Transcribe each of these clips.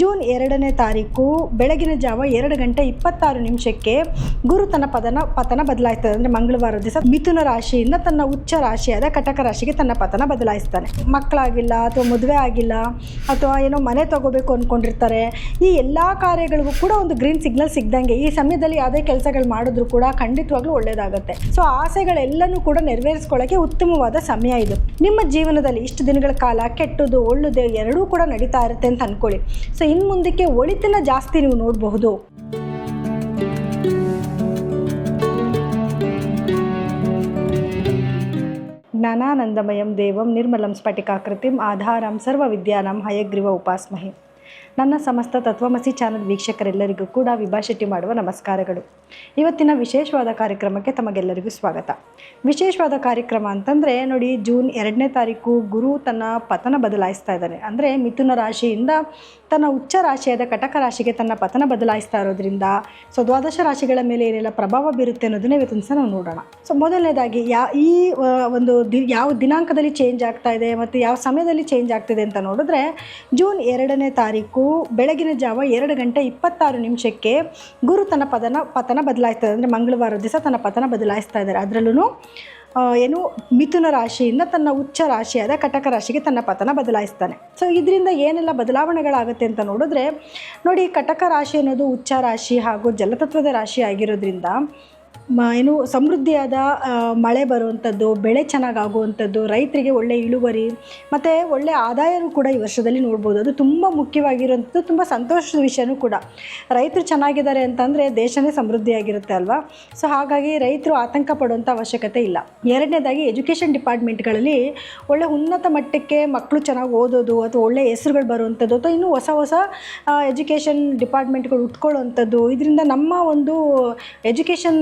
June 2ನೇ ತಾರೀಕು ಬೆಳಗಿನ ಜಾವ 2:26 ಗುರು ತನ್ನ ಪತನ ಬದಲಾಯಿಸ್ತಾನೆ. ಅಂದರೆ ಮಂಗಳವಾರ ದಿವಸ ಮಿಥುನ ರಾಶಿಯಿಂದ ತನ್ನ ಉಚ್ಚ ರಾಶಿಯಾದ ಕಟಕ ರಾಶಿಗೆ ತನ್ನ ಪತನ ಬದಲಾಯಿಸ್ತಾನೆ. ಮಕ್ಕಳಾಗಿಲ್ಲ ಅಥವಾ ಮದುವೆ ಆಗಿಲ್ಲ ಅಥವಾ ಏನೋ ಮನೆ ತಗೋಬೇಕು ಅಂದ್ಕೊಂಡಿರ್ತಾರೆ. ಈ ಎಲ್ಲ ಕಾರ್ಯಗಳಿಗೂ ಕೂಡ ಒಂದು ಗ್ರೀನ್ ಸಿಗ್ನಲ್ ಸಿಗ್ದಂಗೆ ಈ ಸಮಯದಲ್ಲಿ ಯಾವುದೇ ಕೆಲಸಗಳು ಮಾಡಿದ್ರು ಕೂಡ ಖಂಡಿತವಾಗ್ಲೂ ಒಳ್ಳೆಯದಾಗುತ್ತೆ. ಸೊ ಆಸೆಗಳೆಲ್ಲನೂ ಕೂಡ ನೆರವೇರಿಸ್ಕೊಳ್ಳೋಕ್ಕೆ ಉತ್ತಮವಾದ ಸಮಯ ಇದು. ನಿಮ್ಮ ಜೀವನದಲ್ಲಿ ಇಷ್ಟು ದಿನಗಳ ಕಾಲ ಕೆಟ್ಟದ್ದು ಒಳ್ಳೆಯದು ಎರಡೂ ಕೂಡ ನಡೀತಾ ಇರುತ್ತೆ ಅಂತ ಅಂದ್ಕೊಳ್ಳಿ. ಸೊ ಇನ್ನು ಮುಂದಕ್ಕೆ ಒಳಿತನ್ನ ಜಾಸ್ತಿ ನೀವು ನೋಡಬಹುದು. ಜ್ಞಾನಾನಂದಮಯಂ ದೇವಂ ನಿರ್ಮಲಂ ಸ್ಫಟಿಕಾಕೃತಿಂ ಆಧಾರಂ ಸರ್ವ ವಿದ್ಯಾನಾಂ ಹಯಗ್ರೀವ ಉಪಾಸ್ಮಹೆ. ನನ್ನ ಸಮಸ್ತ ತತ್ವಮಸಿ ಚಾನಲ್ ವೀಕ್ಷಕರೆಲ್ಲರಿಗೂ ಕೂಡ ವಿಭಾ ಶೆಟ್ಟಿ ಮಾಡುವ ನಮಸ್ಕಾರಗಳು. ಇವತ್ತಿನ ವಿಶೇಷವಾದ ಕಾರ್ಯಕ್ರಮಕ್ಕೆ ತಮಗೆಲ್ಲರಿಗೂ ಸ್ವಾಗತ. ವಿಶೇಷವಾದ ಕಾರ್ಯಕ್ರಮ ಅಂತಂದರೆ ನೋಡಿ, ಜೂನ್ 2ನೇ ತಾರೀಕು ಗುರು ತನ್ನ ಪತನ ಬದಲಾಯಿಸ್ತಾ ಇದ್ದಾನೆ. ಅಂದರೆ ಮಿಥುನ ರಾಶಿಯಿಂದ ತನ್ನ ಉಚ್ಚ ರಾಶಿಯಾದ ಕಟಕ ರಾಶಿಗೆ ತನ್ನ ಪತನ ಬದಲಾಯಿಸ್ತಾ ಇರೋದ್ರಿಂದ ಸೊ ದ್ವಾದಶ ರಾಶಿಗಳ ಮೇಲೆ ಏನೆಲ್ಲ ಪ್ರಭಾವ ಬೀರುತ್ತೆ ಅನ್ನೋದನ್ನ ಇವತ್ತಿನ ಸಹ ನಾವು ನೋಡೋಣ. ಸೊ ಮೊದಲನೇದಾಗಿ ಯಾವ ದಿನಾಂಕದಲ್ಲಿ ಚೇಂಜ್ ಆಗ್ತಾ ಇದೆ ಮತ್ತು ಯಾವ ಸಮಯದಲ್ಲಿ ಚೇಂಜ್ ಆಗ್ತಿದೆ ಅಂತ ನೋಡಿದ್ರೆ, ಜೂನ್ 2ನೇ ತಾರೀಕು ಬೆಳಗಿನ ಜಾವ 2:26 ಗುರು ತನ್ನ ಪತನ ಬದಲಾಯಿಸ್ತಾ ಇದೆ. ಅಂದರೆ ಮಂಗಳವಾರ ದಿವಸ ತನ್ನ ಪತನ ಬದಲಾಯಿಸ್ತಾ ಇದ್ದಾರೆ. ಅದರಲ್ಲೂ ಮಿಥುನ ರಾಶಿಯಿಂದ ತನ್ನ ಉಚ್ಚ ರಾಶಿಯಾದ ಕಟಕ ರಾಶಿಗೆ ತನ್ನ ಪತನ ಬದಲಾಯಿಸ್ತಾನೆ. ಸೊ ಇದರಿಂದ ಏನೆಲ್ಲ ಬದಲಾವಣೆಗಳಾಗುತ್ತೆ ಅಂತ ನೋಡಿದ್ರೆ ನೋಡಿ, ಕಟಕ ರಾಶಿ ಅನ್ನೋದು ಉಚ್ಚ ರಾಶಿ ಹಾಗೂ ಜಲತತ್ವದ ರಾಶಿ ಆಗಿರೋದ್ರಿಂದ ಸಮೃದ್ಧಿಯಾದ ಮಳೆ ಬರುವಂಥದ್ದು, ಬೆಳೆ ಚೆನ್ನಾಗಾಗುವಂಥದ್ದು, ರೈತರಿಗೆ ಒಳ್ಳೆ ಇಳುವರಿ ಮತ್ತು ಒಳ್ಳೆ ಆದಾಯನೂ ಕೂಡ ಈ ವರ್ಷದಲ್ಲಿ ನೋಡ್ಬೋದು. ಅದು ತುಂಬ ಮುಖ್ಯವಾಗಿರುವಂಥದ್ದು, ತುಂಬ ಸಂತೋಷದ ವಿಷಯನೂ ಕೂಡ. ರೈತರು ಚೆನ್ನಾಗಿದ್ದಾರೆ ಅಂತಂದರೆ ದೇಶನೇ ಸಮೃದ್ಧಿಯಾಗಿರುತ್ತೆ ಅಲ್ವಾ. ಸೊ ಹಾಗಾಗಿ ರೈತರು ಆತಂಕ ಪಡುವಂಥ ಅವಶ್ಯಕತೆ ಇಲ್ಲ. ಎರಡನೇದಾಗಿ ಎಜುಕೇಷನ್ ಡಿಪಾರ್ಟ್ಮೆಂಟ್ಗಳಲ್ಲಿ ಒಳ್ಳೆ ಉನ್ನತ ಮಟ್ಟಕ್ಕೆ ಮಕ್ಕಳು ಚೆನ್ನಾಗಿ ಓದೋದು ಅಥವಾ ಒಳ್ಳೆ ಹೆಸರುಗಳು ಬರುವಂಥದ್ದು ಅಥವಾ ಇನ್ನೂ ಹೊಸ ಎಜುಕೇಷನ್ ಡಿಪಾರ್ಟ್ಮೆಂಟ್ಗಳು ಉಟ್ಕೊಳ್ಳುವಂಥದ್ದು, ಇದರಿಂದ ನಮ್ಮ ಒಂದು ಎಜುಕೇಷನ್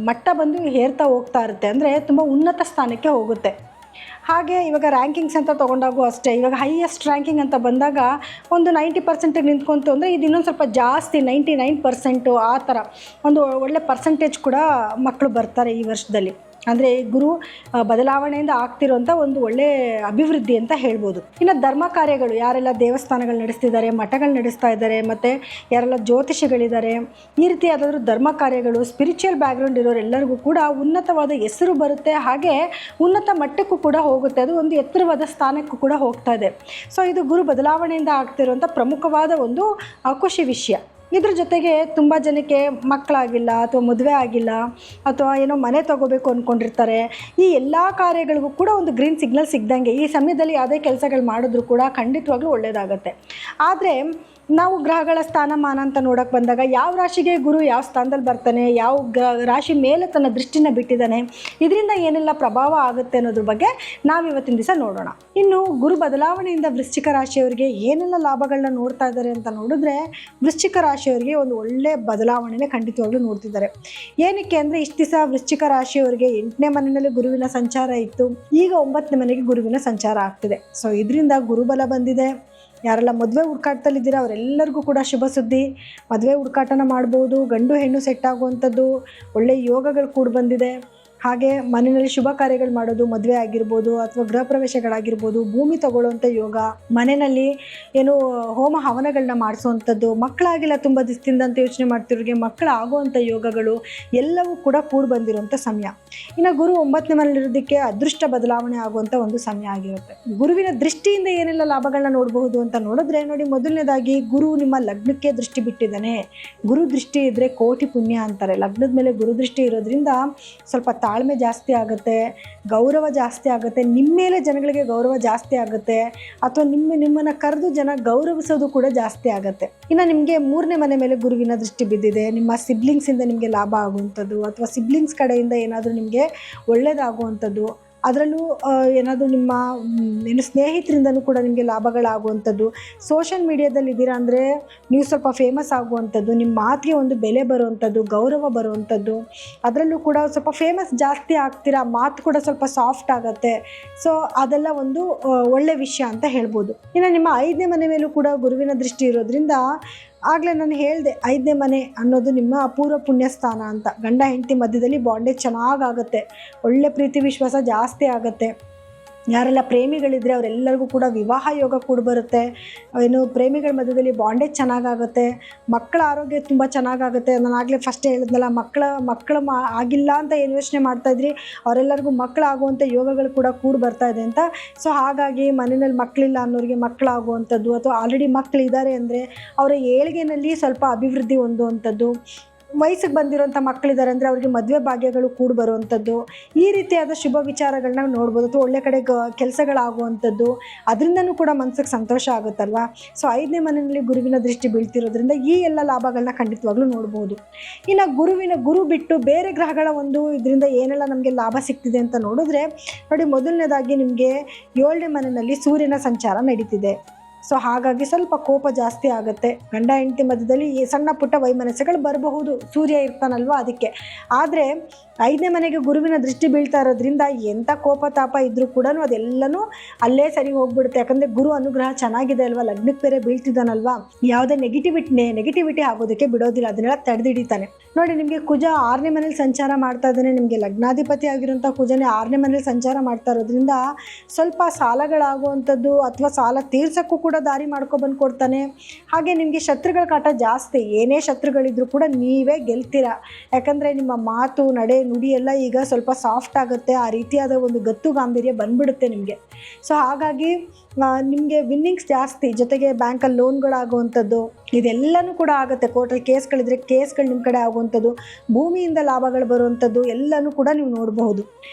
ಮಟ್ಟ ಬಂದು ಏರ್ತಾ ಹೋಗ್ತಾ ಇರುತ್ತೆ. ಅಂದರೆ ತುಂಬ ಉನ್ನತ ಸ್ಥಾನಕ್ಕೆ ಹೋಗುತ್ತೆ. ಹಾಗೆ ಇವಾಗ ರ್ಯಾಂಕಿಂಗ್ಸ್ ಅಂತ ತೊಗೊಂಡಾಗೂ ಅಷ್ಟೇ, ಇವಾಗ ಹೈಯೆಸ್ಟ್ ರ್ಯಾಂಕಿಂಗ್ ಅಂತ ಬಂದಾಗ ಒಂದು 90% ನಿಂತ್ಕೊಂತು ಅಂದರೆ ಇದು ಇನ್ನೊಂದು ಸ್ವಲ್ಪ ಜಾಸ್ತಿ 99% ಆ ಥರ ಒಂದು ಒಳ್ಳೆ ಪರ್ಸೆಂಟೇಜ್ ಕೂಡ ಮಕ್ಕಳು ಬರ್ತಾರೆ ಈ ವರ್ಷದಲ್ಲಿ. ಅಂದರೆ ಗುರು ಬದಲಾವಣೆಯಿಂದ ಆಗ್ತಿರೋಂಥ ಒಂದು ಒಳ್ಳೆ ಅಭಿವೃದ್ಧಿ ಅಂತ ಹೇಳ್ಬೋದು. ಇನ್ನು ಧರ್ಮ ಕಾರ್ಯಗಳು, ಯಾರೆಲ್ಲ ದೇವಸ್ಥಾನಗಳು ನಡೆಸ್ತಿದ್ದಾರೆ, ಮಠಗಳು ನಡೆಸ್ತಾ ಇದ್ದಾರೆ, ಮತ್ತು ಯಾರೆಲ್ಲ ಜ್ಯೋತಿಷಿಗಳಿದ್ದಾರೆ, ಈ ರೀತಿ ಯಾವುದಾದ್ರೂ ಧರ್ಮ ಕಾರ್ಯಗಳು, ಸ್ಪಿರಿಚುವಲ್ ಬ್ಯಾಕ್ಗ್ರೌಂಡ್ ಇರೋರೆಲ್ಲರಿಗೂ ಕೂಡ ಉನ್ನತವಾದ ಹೆಸರು ಬರುತ್ತೆ. ಹಾಗೆ ಉನ್ನತ ಮಟ್ಟಕ್ಕೂ ಕೂಡ ಹೋಗುತ್ತೆ. ಅದು ಒಂದು ಎತ್ತರವಾದ ಸ್ಥಾನಕ್ಕೂ ಕೂಡ ಹೋಗ್ತಾ ಇದೆ. ಸೊ ಇದು ಗುರು ಬದಲಾವಣೆಯಿಂದ ಆಗ್ತಿರುವಂಥ ಪ್ರಮುಖವಾದ ಒಂದು ಖುಷಿ ವಿಷಯ. ಇದ್ರ ಜೊತೆಗೆ ತುಂಬ ಜನಕ್ಕೆ ಮಕ್ಕಳಾಗಿಲ್ಲ ಅಥವಾ ಮದುವೆ ಆಗಿಲ್ಲ ಅಥವಾ ಏನೋ ಮನೆ ತಗೋಬೇಕು ಅಂದ್ಕೊಂಡಿರ್ತಾರೆ. ಈ ಎಲ್ಲ ಕಾರ್ಯಗಳಿಗೂ ಕೂಡ ಒಂದು ಗ್ರೀನ್ ಸಿಗ್ನಲ್ ಸಿಗ್ದಂಗೆ ಈ ಸಮಯದಲ್ಲಿ ಯಾವುದೇ ಕೆಲಸಗಳು ಮಾಡಿದ್ರೂ ಕೂಡ ಖಂಡಿತವಾಗ್ಲೂ ಒಳ್ಳೆಯದಾಗತ್ತೆ. ಆದರೆ ನಾವು ಗ್ರಹಗಳ ಸ್ಥಾನಮಾನ ಅಂತ ನೋಡೋಕೆ ಬಂದಾಗ ಯಾವ ರಾಶಿಗೆ ಗುರು ಯಾವ ಸ್ಥಾನದಲ್ಲಿ ಬರ್ತಾನೆ, ಯಾವ ರಾಶಿ ಮೇಲೆ ತನ್ನ ದೃಷ್ಟಿನ ಬಿಟ್ಟಿದ್ದಾನೆ, ಇದರಿಂದ ಏನೆಲ್ಲ ಪ್ರಭಾವ ಆಗುತ್ತೆ ಅನ್ನೋದ್ರ ಬಗ್ಗೆ ನಾವು ಇವತ್ತಿನ ದಿವಸ ನೋಡೋಣ. ಇನ್ನು ಗುರು ಬದಲಾವಣೆಯಿಂದ ವೃಶ್ಚಿಕ ರಾಶಿಯವರಿಗೆ ಏನೆಲ್ಲ ಲಾಭಗಳನ್ನ ನೋಡ್ತಾ ಇದ್ದಾರೆ ಅಂತ ನೋಡಿದ್ರೆ, ವೃಶ್ಚಿಕ ರಾಶಿಯವರಿಗೆ ಒಂದು ಒಳ್ಳೆ ಬದಲಾವಣೆನೇ ಖಂಡಿತವಾಗ್ಲೂ ನೋಡ್ತಿದ್ದಾರೆ. ಏನಕ್ಕೆ ಅಂದರೆ ಇಷ್ಟು ದಿವಸ ವೃಶ್ಚಿಕ ರಾಶಿಯವರಿಗೆ 8ನೇ ಮನೆಯಲ್ಲಿ ಗುರುವಿನ ಸಂಚಾರ ಇತ್ತು, ಈಗ 9ನೇ ಮನೆಗೆ ಗುರುವಿನ ಸಂಚಾರ ಆಗ್ತಿದೆ. ಸೊ ಇದರಿಂದ ಗುರುಬಲ ಬಂದಿದೆ. ಯಾರೆಲ್ಲ ಮದುವೆ ಹುಡುಕಾಟದಲ್ಲಿದ್ದೀರಾ ಅವರೆಲ್ಲರಿಗೂ ಕೂಡ ಶುಭ ಸುದ್ದಿ. ಮದುವೆ ಹುಡುಕಾಟನ ಮಾಡ್ಬೋದು. ಗಂಡು ಹೆಣ್ಣು ಸೆಟ್ ಆಗುವಂಥದ್ದು ಒಳ್ಳೆಯ ಯೋಗಗಳು ಕೂಡ ಬಂದಿದೆ. ಹಾಗೆ ಮನೆಯಲ್ಲಿ ಶುಭ ಕಾರ್ಯಗಳು ಮಾಡೋದು, ಮದುವೆ ಆಗಿರ್ಬೋದು ಅಥವಾ ಗೃಹ ಪ್ರವೇಶಗಳಾಗಿರ್ಬೋದು, ಭೂಮಿ ತಗೊಳ್ಳುವಂಥ ಯೋಗ, ಮನೆಯಲ್ಲಿ ಹೋಮ ಹವನಗಳನ್ನ ಮಾಡಿಸುವಂಥದ್ದು, ಮಕ್ಕಳಾಗಿಲ್ಲ ತುಂಬ ದಿವಸದಿಂದ ಅಂತ ಯೋಚನೆ ಮಾಡ್ತಿರೋರಿಗೆ ಮಕ್ಕಳು ಆಗುವಂಥ ಯೋಗಗಳು ಎಲ್ಲವೂ ಕೂಡ ಕೂಡಿ ಬಂದಿರುವಂಥ ಸಮಯ. ಇನ್ನು ಗುರು 9ನೇ ಮನೆಯಲ್ಲಿರೋದಕ್ಕೆ ಅದೃಷ್ಟ ಬದಲಾವಣೆ ಆಗುವಂಥ ಒಂದು ಸಮಯ ಆಗಿರುತ್ತೆ. ಗುರುವಿನ ದೃಷ್ಟಿಯಿಂದ ಏನೆಲ್ಲ ಲಾಭಗಳನ್ನ ನೋಡಬಹುದು ಅಂತ ನೋಡಿದ್ರೆ ನೋಡಿ, ಮೊದಲನೇದಾಗಿ ಗುರು ನಿಮ್ಮ ಲಗ್ನಕ್ಕೆ ದೃಷ್ಟಿ ಬಿಟ್ಟಿದ್ದಾನೆ. ಗುರು ದೃಷ್ಟಿ ಇದ್ದರೆ ಕೋಟಿ ಪುಣ್ಯ ಅಂತಾರೆ. ಲಗ್ನದ ಮೇಲೆ ಗುರು ದೃಷ್ಟಿ ಇರೋದ್ರಿಂದ ಸ್ವಲ್ಪ ತಾಳ್ಮೆ ಜಾಸ್ತಿ ಆಗುತ್ತೆ, ಗೌರವ ಜಾಸ್ತಿ ಆಗುತ್ತೆ, ನಿಮ್ಮ ಮೇಲೆ ಜನಗಳಿಗೆ ಗೌರವ ಜಾಸ್ತಿ ಆಗುತ್ತೆ, ಅಥವಾ ನಿಮ್ಮನ್ನು ಕರೆದು ಜನ ಗೌರವಿಸೋದು ಕೂಡ ಜಾಸ್ತಿ ಆಗುತ್ತೆ. ಇನ್ನು ನಿಮಗೆ 3ನೇ ಮನೆ ಮೇಲೆ ಗುರುವಿನ ದೃಷ್ಟಿ ಬಿದ್ದಿದೆ, ನಿಮ್ಮ ಸಿಬ್ಲಿಂಗ್ಸಿಂದ ನಿಮಗೆ ಲಾಭ ಆಗುವಂಥದ್ದು ಅಥವಾ ಸಿಬ್ಲಿಂಗ್ಸ್ ಕಡೆಯಿಂದ ಏನಾದರೂ ನಿಮಗೆ ಒಳ್ಳೆಯದಾಗುವಂಥದ್ದು, ಅದರಲ್ಲೂ ಏನಾದರೂ ನಿಮ್ಮ ಸ್ನೇಹಿತರಿಂದನೂ ಕೂಡ ನಿಮಗೆ ಲಾಭಗಳಾಗುವಂಥದ್ದು. ಸೋಷಿಯಲ್ ಮೀಡಿಯಾದಲ್ಲಿ ಇದ್ದೀರಾ ಅಂದರೆ ನೀವು ಸ್ವಲ್ಪ ಫೇಮಸ್ ಆಗುವಂಥದ್ದು, ನಿಮ್ಮ ಮಾತಿಗೆ ಒಂದು ಬೆಲೆ ಬರುವಂಥದ್ದು, ಗೌರವ ಬರುವಂಥದ್ದು, ಅದರಲ್ಲೂ ಕೂಡ ಸ್ವಲ್ಪ ಫೇಮಸ್ ಜಾಸ್ತಿ ಆಗ್ತೀರಾ, ಮಾತು ಕೂಡ ಸ್ವಲ್ಪ ಸಾಫ್ಟ್ ಆಗುತ್ತೆ. ಸೊ ಅದೆಲ್ಲ ಒಂದು ಒಳ್ಳೆ ವಿಷಯ ಅಂತ ಹೇಳ್ಬೋದು. ಇನ್ನು ನಿಮ್ಮ 5ನೇ ಮನೆ ಮೇಲೂ ಕೂಡ ಗುರುವಿನ ದೃಷ್ಟಿ ಇರೋದ್ರಿಂದ ಆಗಲೇ ನಾನು ಹೇಳಿದೆ, 5ನೇ ಮನೆ ಅನ್ನೋದು ನಿಮ್ಮ ಅಪೂರ್ವ ಪುಣ್ಯ ಸ್ಥಾನ ಅಂತ. ಗಂಡ ಹೆಂಡತಿ ಮಧ್ಯದಲ್ಲಿ ಬಾಂಡೇಜ್ ಚೆನ್ನಾಗಾಗುತ್ತೆ, ಒಳ್ಳೆ ಪ್ರೀತಿ ವಿಶ್ವಾಸ ಜಾಸ್ತಿ ಆಗುತ್ತೆ. ಯಾರೆಲ್ಲ ಪ್ರೇಮಿಗಳಿದ್ರೆ ಅವರೆಲ್ಲರಿಗೂ ಕೂಡ ವಿವಾಹ ಯೋಗ ಕೂಡ ಬರುತ್ತೆ. ಏನು ಪ್ರೇಮಿಗಳ ಮಧ್ಯದಲ್ಲಿ ಬಾಂಡೇಜ್ ಚೆನ್ನಾಗಾಗುತ್ತೆ, ಮಕ್ಕಳ ಆರೋಗ್ಯ ತುಂಬ ಚೆನ್ನಾಗಾಗುತ್ತೆ. ನಾನು ಆಗಲೇ ಫಸ್ಟ್ ಹೇಳಿದ್ನಲ್ಲ, ಮಕ್ಕಳು ಆಗಿಲ್ಲ ಅಂತ ಏನು ಯೋಚನೆ ಮಾಡ್ತಾಯಿದ್ರಿ ಅವರೆಲ್ಲರಿಗೂ ಮಕ್ಕಳಾಗುವಂಥ ಯೋಗಗಳು ಕೂಡ ಬರ್ತಾ ಇದೆ ಅಂತ. ಸೊ ಹಾಗಾಗಿ ಮನೆಯಲ್ಲಿ ಮಕ್ಕಳಿಲ್ಲ ಅನ್ನೋರಿಗೆ ಮಕ್ಕಳಾಗುವಂಥದ್ದು, ಅಥವಾ ಆಲ್ರೆಡಿ ಮಕ್ಕಳಿದ್ದಾರೆ ಅಂದರೆ ಅವರ ಏಳಿಗೆಯಲ್ಲಿ ಸ್ವಲ್ಪ ಅಭಿವೃದ್ಧಿ ಹೊಂದುವಂಥದ್ದು, ವಯಸ್ಸಿಗೆ ಬಂದಿರೋಂಥ ಮಕ್ಕಳಿದ್ದಾರೆ ಅಂದರೆ ಅವ್ರಿಗೆ ಮದುವೆ ಭಾಗ್ಯಗಳು ಬರುವಂಥದ್ದು, ಈ ರೀತಿಯಾದ ಶುಭ ವಿಚಾರಗಳನ್ನ ನೋಡ್ಬೋದು. ಅಥವಾ ಒಳ್ಳೆ ಕಡೆ ಕೆಲಸಗಳಾಗುವಂಥದ್ದು, ಅದರಿಂದನೂ ಕೂಡ ಮನಸ್ಸಿಗೆ ಸಂತೋಷ ಆಗುತ್ತಲ್ವ. ಸೊ 5ನೇ ಮನೆಯಲ್ಲಿ ಗುರುವಿನ ದೃಷ್ಟಿ ಬೀಳ್ತಿರೋದ್ರಿಂದ ಈ ಎಲ್ಲ ಲಾಭಗಳನ್ನ ಖಂಡಿತವಾಗ್ಲೂ ನೋಡ್ಬೋದು. ಇನ್ನು ಗುರು ಬಿಟ್ಟು ಬೇರೆ ಗ್ರಹಗಳ ಒಂದು ಇದರಿಂದ ಏನೆಲ್ಲ ನಮಗೆ ಲಾಭ ಸಿಗ್ತಿದೆ ಅಂತ ನೋಡಿದ್ರೆ ನೋಡಿ, ಮೊದಲನೇದಾಗಿ ನಿಮಗೆ 7ನೇ ಮನೆಯಲ್ಲಿ ಸೂರ್ಯನ ಸಂಚಾರ ನಡೀತಿದೆ. ಸೊ ಹಾಗಾಗಿ ಸ್ವಲ್ಪ ಕೋಪ ಜಾಸ್ತಿ ಆಗುತ್ತೆ. ಗಂಡ ಹೆಂಡತಿ ಮಧ್ಯದಲ್ಲಿ ಸಣ್ಣ ಪುಟ್ಟ ವೈಮನಸ್ಸುಗಳು ಬರಬಹುದು, ಸೂರ್ಯ ಇರ್ತಾನಲ್ವ ಅದಕ್ಕೆ. ಆದರೆ 5ನೇ ಮನೆಗೆ ಗುರುವಿನ ದೃಷ್ಟಿ ಬೀಳ್ತಾ ಇರೋದ್ರಿಂದ ಎಂಥ ಕೋಪ ತಾಪ ಇದ್ರೂ ಕೂಡ ಅದೆಲ್ಲನೂ ಅಲ್ಲೇ ಸರಿ ಹೋಗ್ಬಿಡುತ್ತೆ. ಯಾಕಂದರೆ ಗುರು ಅನುಗ್ರಹ ಚೆನ್ನಾಗಿದೆ ಅಲ್ವಾ, ಲಗ್ನಕ್ಕೆ ಬೇರೆ ಬೀಳ್ತಿದ್ದಾನಲ್ವ, ಯಾವುದೇ ನೆಗೆಟಿವಿಟಿ ಆಗೋದಕ್ಕೆ ಬಿಡೋದಿಲ್ಲ, ಅದನ್ನೆಲ್ಲ ತಡೆದಿಡಿತಾನೆ. ನೋಡಿ, ನಿಮಗೆ ಕುಜ 6ನೇ ಮನೇಲಿ ಸಂಚಾರ ಮಾಡ್ತಾ ಇದ್ದಾನೆ. ನಿಮಗೆ ಲಗ್ನಾಧಿಪತಿ ಆಗಿರೋಂಥ ಕುಜನೇ 6ನೇ ಮನೇಲಿ ಸಂಚಾರ ಮಾಡ್ತಾ ಇರೋದ್ರಿಂದ ಸ್ವಲ್ಪ ಸಾಲಗಳಾಗುವಂಥದ್ದು ಅಥವಾ ಸಾಲ ತೀರ್ಸೋಕ್ಕೂ ಕೂಡ ದಾರಿ ಮಾಡ್ಕೊಬಂದು ಕೊಡ್ತಾನೆ. ಹಾಗೆ ನಿಮಗೆ ಶತ್ರುಗಳ ಕಾಟ ಜಾಸ್ತಿ. ಏನೇ ಶತ್ರುಗಳಿದ್ರೂ ಕೂಡ ನೀವೇ ಗೆಲ್ತೀರಾ. ಯಾಕಂದರೆ ನಿಮ್ಮ ಮಾತು ನಡೆ ನುಡಿ ಎಲ್ಲ ಈಗ ಸ್ವಲ್ಪ ಸಾಫ್ಟ್ ಆಗುತ್ತೆ. ಆ ರೀತಿಯಾದ ಒಂದು ಗತ್ತು ಗಾಂಭೀರ್ಯ ಬಂದ್ಬಿಡುತ್ತೆ ನಿಮಗೆ. ಸೊ ಹಾಗಾಗಿ ನಿಮಗೆ ವಿನ್ನಿಂಗ್ಸ್ ಜಾಸ್ತಿ. ಜೊತೆಗೆ ಬ್ಯಾಂಕಲ್ಲಿ ಲೋನ್ಗಳಾಗುವಂಥದ್ದು ಇದೆಲ್ಲನೂ ಕೂಡ ಆಗುತ್ತೆ. ಕೋರ್ಟಲ್ಲಿ ಕೇಸ್ಗಳಿದ್ರೆ ಕೇಸ್ಗಳು ನಿಮ್ಮ ಕಡೆ ಆಗುವಂಥದ್ದು, ಭೂಮಿಯಿಂದ ಲಾಭಗಳು ಬರುವಂಥದ್ದು ಎಲ್ಲನೂ ಕೂಡ ನೀವು ನೋಡಬಹುದು.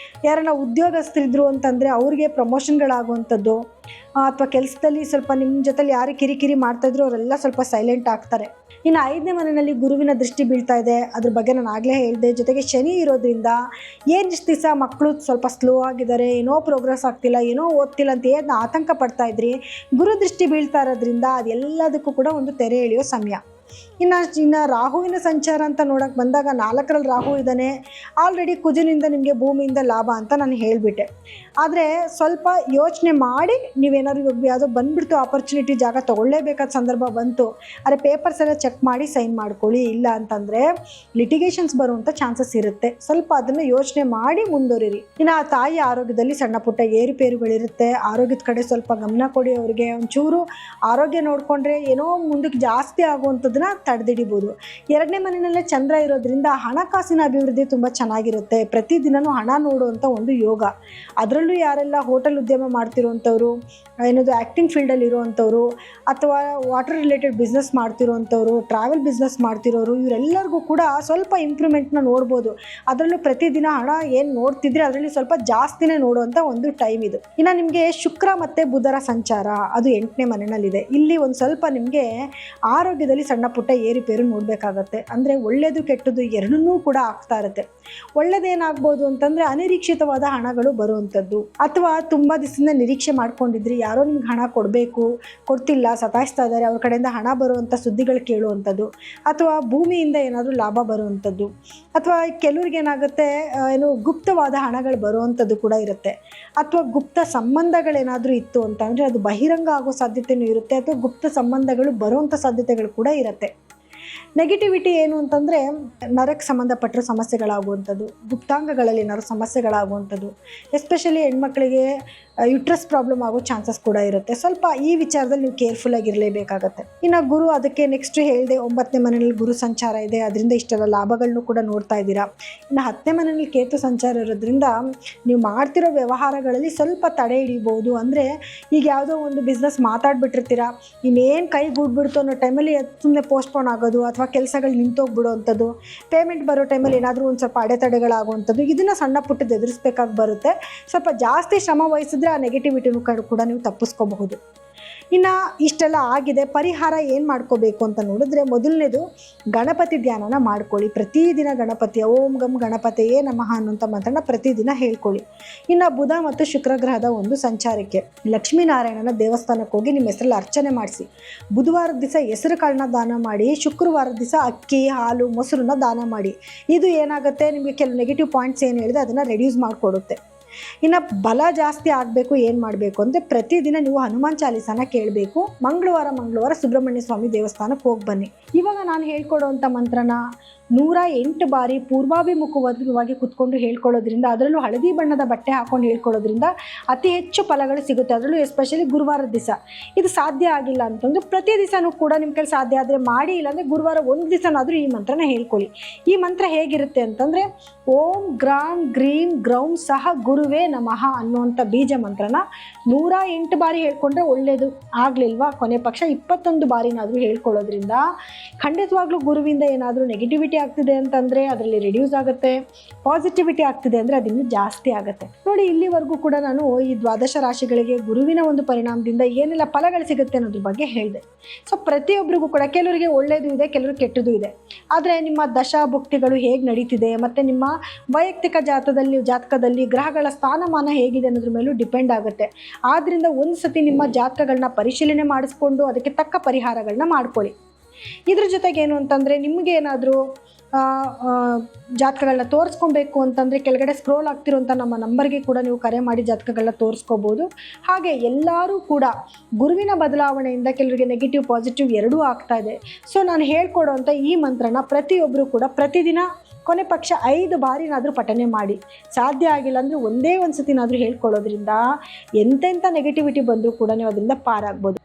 ಯಾರನ್ನ ಉದ್ಯೋಗಸ್ಥರಿದ್ರು ಅಂತಂದರೆ ಅವ್ರಿಗೆ ಪ್ರಮೋಷನ್ಗಳಾಗುವಂಥದ್ದು, ಅಥವಾ ಕೆಲಸದಲ್ಲಿ ಸ್ವಲ್ಪ ನಿಮ್ಮ ಜೊತೆಲಿ ಯಾರು ಕಿರಿಕಿರಿ ಮಾಡ್ತಾಯಿದ್ರು ಅವರೆಲ್ಲ ಸ್ವಲ್ಪ ಸೈಲೆಂಟ್ ಆಗ್ತಾರೆ. ಇನ್ನು 5ನೇ ಮನೆಯಲ್ಲಿ ಗುರುವಿನ ದೃಷ್ಟಿ ಬೀಳ್ತಾ ಇದೆ, ಅದ್ರ ಬಗ್ಗೆ ನಾನು ಆಗಲೇ ಹೇಳಿದೆ. ಜೊತೆಗೆ ಶನಿ ಇರೋದ್ರಿಂದ ಇಷ್ಟು ದಿವಸ ಮಕ್ಕಳು ಸ್ವಲ್ಪ ಸ್ಲೋ ಆಗಿದ್ದಾರೆ, ಏನೋ ಪ್ರೋಗ್ರೆಸ್ ಆಗ್ತಿಲ್ಲ, ಏನೋ ಓದ್ತಿಲ್ಲ ಅಂತ ಏನು ಆತಂಕ ಪಡ್ತಾ ಇದ್ರಿ, ಗುರು ದೃಷ್ಟಿ ಬೀಳ್ತಾ ಇರೋದ್ರಿಂದ ಅದೆಲ್ಲದಕ್ಕೂ ಕೂಡ ಒಂದು ತೆರೆ ಎಳೆಯೋ ಸಮಯ. ಇನ್ನು ರಾಹುವಿನ ಸಂಚಾರ ಅಂತ ನೋಡೋಕೆ ಬಂದಾಗ 4ರಲ್ಲಿ ರಾಹು ಇದ್ದಾನೆ. ಆಲ್ರೆಡಿ ಕುಜನಿಂದ ನಿಮಗೆ ಭೂಮಿಯಿಂದ ಲಾಭ ಅಂತ ನಾನು ಹೇಳಿಬಿಟ್ಟೆ. ಆದರೆ ಸ್ವಲ್ಪ ಯೋಚನೆ ಮಾಡಿ ನೀವೇನಾದ್ರು ಯಾವುದೋ ಬಂದುಬಿಡ್ತು ಆಪರ್ಚುನಿಟಿ, ಜಾಗ ತೊಗೊಳ್ಳೇಬೇಕಾದ ಸಂದರ್ಭ ಬಂತು, ಆದರೆ ಪೇಪರ್ಸ್ ಎಲ್ಲ ಚೆಕ್ ಮಾಡಿ ಸೈನ್ ಮಾಡ್ಕೊಳ್ಳಿ. ಇಲ್ಲ ಅಂತಂದರೆ ಲಿಟಿಗೇಷನ್ಸ್ ಬರುವಂಥ ಚಾನ್ಸಸ್ ಇರುತ್ತೆ. ಸ್ವಲ್ಪ ಅದನ್ನು ಯೋಚನೆ ಮಾಡಿ ಮುಂದುವರಿರಿ. ಇನ್ನು ಆ ತಾಯಿ ಆರೋಗ್ಯದಲ್ಲಿ ಸಣ್ಣ ಪುಟ್ಟ ಏರುಪೇರುಗಳಿರುತ್ತೆ. ಆರೋಗ್ಯದ ಕಡೆ ಸ್ವಲ್ಪ ಗಮನ ಕೊಡಿ. ಅವರಿಗೆ ಒಂಚೂರು ಆರೋಗ್ಯ ನೋಡಿಕೊಂಡ್ರೆ ಏನೋ ಮುಂದಕ್ಕೆ ಜಾಸ್ತಿ ಆಗುವಂಥದ್ದನ್ನ ತಡೆದಿಡಿಬೋದು. 2ನೇ ಮನೆಯಲ್ಲೇ ಚಂದ್ರ ಇರೋದ್ರಿಂದ ಹಣಕಾಸಿನ ಅಭಿವೃದ್ಧಿ ತುಂಬ ಚೆನ್ನಾಗಿರುತ್ತೆ. ಪ್ರತಿದಿನವೂ ಹಣ ನೋಡುವಂಥ ಒಂದು ಯೋಗ. ಅದರಲ್ಲೂ ಯಾರೆಲ್ಲ ಹೋಟೆಲ್ ಉದ್ಯಮ ಮಾಡ್ತಿರೋವಂಥವ್ರು, ಏನದು ಆ್ಯಕ್ಟಿಂಗ್ ಫೀಲ್ಡಲ್ಲಿ ಇರೋವಂಥವ್ರು, ಅಥವಾ ವಾಟರ್ ರಿಲೇಟೆಡ್ ಬಿಸ್ನೆಸ್ ಮಾಡ್ತಿರೋವಂಥವ್ರು, ಟ್ರಾವೆಲ್ ಬಿಸ್ನೆಸ್ ಮಾಡ್ತಿರೋರು, ಇವರೆಲ್ಲರಿಗೂ ಕೂಡ ಸ್ವಲ್ಪ ಇಂಪ್ರೂವ್ಮೆಂಟ್ನ ನೋಡ್ಬೋದು. ಅದರಲ್ಲೂ ಪ್ರತಿದಿನ ಹಣ ಏನು ನೋಡ್ತಿದ್ರೆ ಅದರಲ್ಲಿ ಸ್ವಲ್ಪ ಜಾಸ್ತಿನೇ ನೋಡುವಂಥ ಒಂದು ಟೈಮ್ ಇದು. ಇನ್ನು ನಿಮಗೆ ಶುಕ್ರ ಮತ್ತು ಬುಧರ ಸಂಚಾರ ಅದು 8ನೇ ಮನೆಯಲ್ಲಿದೆ. ಇಲ್ಲಿ ಒಂದು ಸ್ವಲ್ಪ ನಿಮಗೆ ಆರೋಗ್ಯದಲ್ಲಿ ಸಣ್ಣ ಪುಟ್ಟ ಏರುಪೇರು ನೋಡಬೇಕಾಗತ್ತೆ. ಅಂದರೆ ಒಳ್ಳೆಯದು ಕೆಟ್ಟದ್ದು ಎರಡನ್ನೂ ಕೂಡ ಆಗ್ತಾ ಇರುತ್ತೆ. ಒಳ್ಳೆಯದೇನಾಗ್ಬೋದು ಅಂತಂದರೆ ಅನಿರೀಕ್ಷಿತವಾದ ಹಣಗಳು ಬರುವಂಥದ್ದು, ಅಥವಾ ತುಂಬ ದಿವಸದಿಂದ ನಿರೀಕ್ಷೆ ಮಾಡ್ಕೊಂಡಿದ್ರಿ ಯಾರೋ ನಿಮ್ಗೆ ಹಣ ಕೊಡ್ತಿಲ್ಲ, ಸತಾಯಿಸ್ತಾ ಇದ್ದಾರೆ, ಅವ್ರ ಕಡೆಯಿಂದ ಹಣ ಬರುವಂಥ ಸುದ್ದಿಗಳು ಕೇಳುವಂಥದ್ದು, ಅಥವಾ ಭೂಮಿಯಿಂದ ಏನಾದರೂ ಲಾಭ ಬರುವಂಥದ್ದು, ಅಥವಾ ಕೆಲವ್ರಿಗೆ ಏನಾಗುತ್ತೆ ಗುಪ್ತವಾದ ಹಣಗಳು ಬರುವಂಥದ್ದು ಕೂಡ ಇರುತ್ತೆ. ಅಥವಾ ಗುಪ್ತ ಸಂಬಂಧಗಳೇನಾದರೂ ಇತ್ತು ಅಂತಂದರೆ ಅದು ಬಹಿರಂಗ ಆಗೋ ಸಾಧ್ಯತೆಯೂ ಇರುತ್ತೆ, ಅಥವಾ ಗುಪ್ತ ಸಂಬಂಧಗಳು ಬರುವಂಥ ಸಾಧ್ಯತೆಗಳು ಕೂಡ ಇರುತ್ತೆ. ನೆಗೆಟಿವಿಟಿ ಏನು ಅಂತಂದರೆ ನರಕ್ಕೆ ಸಂಬಂಧಪಟ್ಟ ಸಮಸ್ಯೆಗಳಾಗುವಂಥದ್ದು, ಗುಪ್ತಾಂಗಗಳಲ್ಲಿ ಏನಾದ್ರು ಸಮಸ್ಯೆಗಳಾಗುವಂಥದ್ದು, ಎಸ್ಪೆಷಲಿ ಹೆಣ್ಮಕ್ಳಿಗೆ ಯುಟ್ರಸ್ ಪ್ರಾಬ್ಲಮ್ ಆಗೋ ಚಾನ್ಸಸ್ ಕೂಡ ಇರುತ್ತೆ. ಸ್ವಲ್ಪ ಈ ವಿಚಾರದಲ್ಲಿ ನೀವು ಕೇರ್ಫುಲ್ಲಾಗಿರಲೇಬೇಕಾಗತ್ತೆ. ಇನ್ನು ಗುರು, ಅದಕ್ಕೆ ನೆಕ್ಸ್ಟ್ ಹೇಳಿದೆ 9ನೇ ಮನೆಯಲ್ಲಿ ಗುರು ಸಂಚಾರ ಇದೆ, ಅದರಿಂದ ಇಷ್ಟೆಲ್ಲ ಲಾಭಗಳನ್ನು ಕೂಡ ನೋಡ್ತಾ ಇದ್ದೀರಾ. ಇನ್ನು 10ನೇ ಮನೆಯಲ್ಲಿ ಕೇತು ಸಂಚಾರ ಇರೋದ್ರಿಂದ ನೀವು ಮಾಡ್ತಿರೋ ವ್ಯವಹಾರಗಳಲ್ಲಿ ಸ್ವಲ್ಪ ತಡೆ ಹಿಡಿಬೋದು. ಅಂದರೆ ಈಗ ಯಾವುದೋ ಒಂದು ಬಿಸ್ನೆಸ್ ಮಾತಾಡ್ಬಿಟ್ಟಿರ್ತೀರಾ, ಇನ್ನೇನು ಕೈ ಗೂಡ್ಬಿಡ್ತು ಅನ್ನೋ ಟೈಮಲ್ಲಿ ಸುಮ್ಮನೆ ಪೋಸ್ಟ್ಪೋನ್ ಆಗೋದು, ಅಥವಾ ಕೆಲಸಗಳು ನಿಂತೋಗ್ಬಿಡೋವಂಥದ್ದು, ಪೇಮೆಂಟ್ ಬರೋ ಟೈಮಲ್ಲಿ ಏನಾದರೂ ಒಂದು ಸ್ವಲ್ಪ ಅಡೆತಡೆಗಳಾಗುವಂಥದ್ದು, ಇದನ್ನು ಸಣ್ಣ ಪುಟ್ಟದ್ದು ಎದುರಿಸ್ಬೇಕಾಗಿ ಬರುತ್ತೆ. ಸ್ವಲ್ಪ ಜಾಸ್ತಿ ಶ್ರಮ ವಹಿಸಿದ್ರೆ ಆ ನೆಗೆಟಿವಿಟಿನೂ ಕೂಡ ನೀವು ತಪ್ಪಿಸ್ಕೋಬಹುದು. ಇನ್ನು ಇಷ್ಟೆಲ್ಲ ಆಗಿದೆ, ಪರಿಹಾರ ಏನು ಮಾಡ್ಕೋಬೇಕು ಅಂತ ನೋಡಿದ್ರೆ, ಮೊದಲನೇದು ಗಣಪತಿ ಧ್ಯಾನನ ಮಾಡ್ಕೊಳ್ಳಿ. ಪ್ರತಿದಿನ ಗಣಪತಿ ಓಂ ಗಂ ಗಣಪತಿಯೇ ನಮಃ ಅನ್ನೋಂಥ ಮಾತನ್ನು ಪ್ರತಿದಿನ ಹೇಳ್ಕೊಳ್ಳಿ. ಇನ್ನು ಬುಧ ಮತ್ತು ಶುಕ್ರ ಗ್ರಹದ ಒಂದು ಸಂಚಾರಕ್ಕೆ ಲಕ್ಷ್ಮೀನಾರಾಯಣನ ದೇವಸ್ಥಾನಕ್ಕೆ ಹೋಗಿ ನಿಮ್ಮ ಹೆಸರಲ್ಲಿ ಅರ್ಚನೆ ಮಾಡಿಸಿ. ಬುಧವಾರದ ದಿವಸ ಹೆಸರು ಕಾಳನ್ನ ದಾನ ಮಾಡಿ, ಶುಕ್ರವಾರದ ದಿವಸ ಅಕ್ಕಿ, ಹಾಲು, ಮೊಸರನ್ನ ದಾನ ಮಾಡಿ. ಇದು ಏನಾಗುತ್ತೆ, ನಿಮಗೆ ಕೆಲವು ನೆಗೆಟಿವ್ ಪಾಯಿಂಟ್ಸ್ ಏನು ಹೇಳಿದೆ ಅದನ್ನು ರೆಡ್ಯೂಸ್ ಮಾಡಿಕೊಡುತ್ತೆ. ಇನ್ನು ಬಲ ಜಾಸ್ತಿ ಆಗಬೇಕು ಏನು ಮಾಡಬೇಕು ಅಂದರೆ, ಪ್ರತಿದಿನ ನೀವು ಹನುಮಾನ್ ಚಾಲೀಸನ ಕೇಳಬೇಕು. ಮಂಗಳವಾರ ಸುಬ್ರಹ್ಮಣ್ಯ ಸ್ವಾಮಿ ದೇವಸ್ಥಾನಕ್ಕೆ ಹೋಗಿ ಬನ್ನಿ. ಇವಾಗ ನಾನು ಹೇಳ್ಕೊಡೋವಂಥ ಮಂತ್ರನ 108 ಬಾರಿ ಪೂರ್ವಾಭಿಮುಖವಾಗಿ ಕುತ್ಕೊಂಡು ಹೇಳ್ಕೊಳ್ಳೋದ್ರಿಂದ, ಅದರಲ್ಲೂ ಹಳದಿ ಬಣ್ಣದ ಬಟ್ಟೆ ಹಾಕೊಂಡು ಹೇಳ್ಕೊಳ್ಳೋದ್ರಿಂದ ಅತಿ ಹೆಚ್ಚು ಫಲಗಳು ಸಿಗುತ್ತೆ. ಅದರಲ್ಲೂ ಎಸ್ಪೆಷಲಿ ಗುರುವಾರದ ದಿವಸ. ಇದು ಸಾಧ್ಯ ಆಗಿಲ್ಲ ಅಂತಂದ್ರೆ ಪ್ರತಿ ದಿವಸನೂ ಕೂಡ ನಿಮ್ಮ ಕೈಲಿ ಸಾಧ್ಯ ಆದರೆ ಮಾಡಿ, ಇಲ್ಲಾಂದರೆ ಗುರುವಾರ ಒಂದು ದಿವಸನಾದರೂ ಈ ಮಂತ್ರನ ಹೇಳ್ಕೊಳ್ಳಿ. ಈ ಮಂತ್ರ ಹೇಗಿರುತ್ತೆ ಅಂತಂದರೆ, ಓಂ ಗ್ರಾಂ ಗ್ರೀಂ ಗ್ರೌಂ ಸಹ ಗುರುವೇ ನಮಃ ಅನ್ನುವಂಥ ಬೀಜ ಮಂತ್ರನ 108 ಬಾರಿ ಹೇಳ್ಕೊಂಡ್ರೆ ಒಳ್ಳೆಯದು. ಆಗಲಿಲ್ವಾ ಕೊನೆ ಪಕ್ಷ 21 ಬಾರಿನಾದರೂ ಹೇಳ್ಕೊಳ್ಳೋದ್ರಿಂದ ಖಂಡಿತವಾಗ್ಲೂ ಗುರುವಿಂದ ಏನಾದರೂ ನೆಗೆಟಿವಿಟಿ ಆಗ್ತಿದೆ ಅಂತಂದರೆ ಅದರಲ್ಲಿ ರಿಡ್ಯೂಸ್ ಆಗುತ್ತೆ, ಪಾಸಿಟಿವಿಟಿ ಆಗ್ತಿದೆ ಅಂದರೆ ಅದಿನ್ನೂ ಜಾಸ್ತಿ ಆಗುತ್ತೆ. ನೋಡಿ, ಇಲ್ಲಿವರೆಗೂ ಕೂಡ ನಾನು ಈ ದ್ವಾದಶ ರಾಶಿಗಳಿಗೆ ಗುರುವಿನ ಒಂದು ಪರಿಣಾಮದಿಂದ ಏನೆಲ್ಲ ಫಲಗಳು ಸಿಗುತ್ತೆ ಅನ್ನೋದ್ರ ಬಗ್ಗೆ ಹೇಳಿದೆ. ಸೊ ಪ್ರತಿಯೊಬ್ಬರಿಗೂ ಕೂಡ ಕೆಲವರಿಗೆ ಒಳ್ಳೆಯದು ಇದೆ, ಕೆಲವರು ಕೆಟ್ಟದ್ದು ಇದೆ. ಆದರೆ ನಿಮ್ಮ ದಶಾಭುಕ್ತಿಗಳು ಹೇಗೆ ನಡೀತಿದೆ ಮತ್ತು ನಿಮ್ಮ ವೈಯಕ್ತಿಕ ಜಾತಕದಲ್ಲಿ ಗ್ರಹಗಳ ಸ್ಥಾನಮಾನ ಹೇಗಿದೆ ಅನ್ನೋದ್ರ ಮೇಲೂ ಡಿಪೆಂಡ್ ಆಗುತ್ತೆ. ಆದ್ದರಿಂದ ಒಂದು ಸತಿ ನಿಮ್ಮ ಜಾತಕಗಳನ್ನ ಪರಿಶೀಲನೆ ಮಾಡಿಸ್ಕೊಂಡು ಅದಕ್ಕೆ ತಕ್ಕ ಪರಿಹಾರಗಳನ್ನ ಮಾಡ್ಕೊಳ್ಳಿ. ಇದ್ರ ಜೊತೆಗೆ ಏನು ಅಂತಂದರೆ, ನಿಮಗೆ ಏನಾದರೂ ಜಾತಕಗಳನ್ನ ತೋರಿಸ್ಕೊಬೇಕು ಅಂತಂದರೆ ಕೆಳಗಡೆ ಸ್ಕ್ರೋಲ್ ಆಗ್ತಿರೋಂಥ ನಮ್ಮ ನಂಬರ್ಗೆ ಕೂಡ ನೀವು ಕರೆ ಮಾಡಿ ಜಾತಕಗಳನ್ನ ತೋರಿಸ್ಕೋಬೋದು. ಹಾಗೆ ಎಲ್ಲರೂ ಕೂಡ ಗುರುವಿನ ಬದಲಾವಣೆಯಿಂದ ಕೆಲವರಿಗೆ ನೆಗೆಟಿವ್ ಪಾಸಿಟಿವ್ ಎರಡೂ ಆಗ್ತಾ ಇದೆ. ಸೊ ನಾನು ಹೇಳ್ಕೊಡೋವಂಥ ಈ ಮಂತ್ರನ ಪ್ರತಿಯೊಬ್ಬರು ಕೂಡ ಪ್ರತಿದಿನ ಕೊನೆ ಪಕ್ಷ 5 ಬಾರಿನಾದರೂ ಪಠನೆ ಮಾಡಿ. ಸಾಧ್ಯ ಆಗಿಲ್ಲ ಅಂದರೆ ಒಂದೇ ಒಂದು ಸತಿನಾದರೂ ಹೇಳ್ಕೊಳ್ಳೋದ್ರಿಂದ ಎಂತೆಂಥ ನೆಗೆಟಿವಿಟಿ ಬಂದರೂ ಕೂಡ ನೀವು ಅದರಿಂದ ಪಾರಾಗ್ಬೋದು.